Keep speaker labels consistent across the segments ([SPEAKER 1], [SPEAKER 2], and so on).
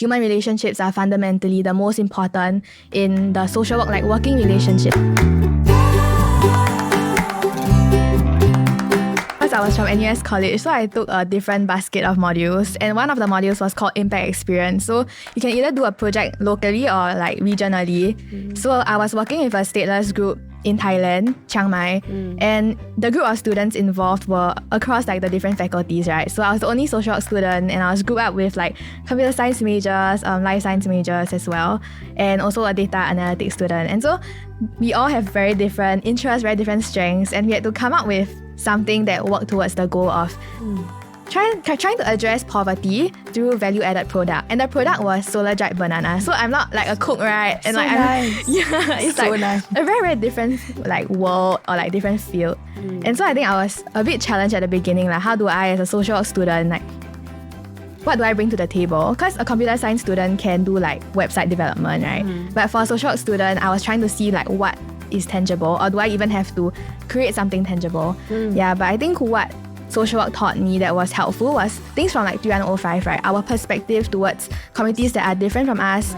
[SPEAKER 1] human relationships are fundamentally the most important in the social work, like working relationship. I was from NUS college, so I took a different basket of modules, and one of the modules was called Impact Experience. So you can either do a project locally or like regionally. So I was working with a stateless group in Thailand, Chiang Mai, and the group of students involved were across like the different faculties, right? So I was the only social work student, and I was grouped up with like computer science majors, life science majors as well, and also a data analytics student. And so we all have very different interests, very different strengths, and we had to come up with something that worked towards the goal of trying to address poverty through value-added product. And the product was solar-dried banana. So I'm not like a cook, right? And
[SPEAKER 2] so
[SPEAKER 1] like
[SPEAKER 2] nice.
[SPEAKER 1] It's
[SPEAKER 2] so
[SPEAKER 1] like
[SPEAKER 2] nice.
[SPEAKER 1] a very, very different like world or like different field. And so I think I was a bit challenged at the beginning, like how do I as a social work student, like what do I bring to the table? Because a computer science student can do like website development, right? But for a social work student, I was trying to see like what is tangible, or do I even have to create something tangible? Yeah, but I think what social work taught me that was helpful was things from like 3105, right? Our perspective towards communities that are different from us,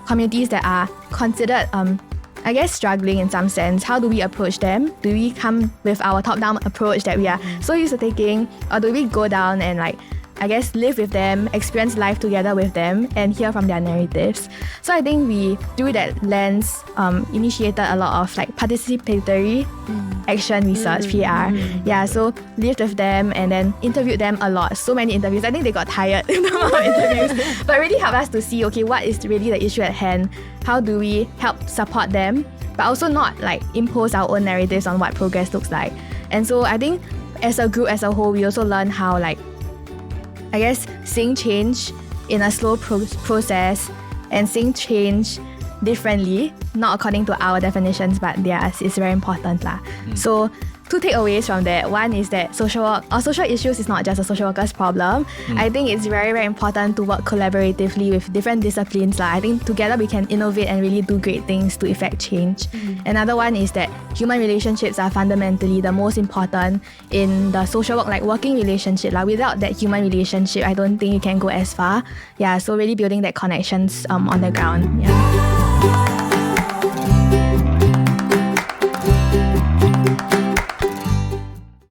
[SPEAKER 1] communities that are considered, I guess, struggling in some sense. How do we approach them? Do we come with our top-down approach that we are so used to taking, or do we go down and like, I guess, live with them, experience life together with them, and hear from their narratives? So I think we, through that lens, initiated a lot of like participatory action research, PR. Yeah, so lived with them and then interviewed them a lot. So many interviews. I think they got tired in the amount of interviews. But really helped us to see, okay, what is really the issue at hand? How do we help support them? But also not like impose our own narratives on what progress looks like. And so I think as a group as a whole, we also learn how like, I guess, seeing change in a slow process and seeing change differently, not according to our definitions, but theirs, is very important. So, two takeaways from that. One is that social work or social issues is not just a social worker's problem. I think it's very, very important to work collaboratively with different disciplines. I think together we can innovate and really do great things to effect change. Another one is that human relationships are fundamentally the most important in the social work, like working relationship. Without that human relationship, I don't think you can go as far. Yeah, so really building that connections on the ground. Yeah.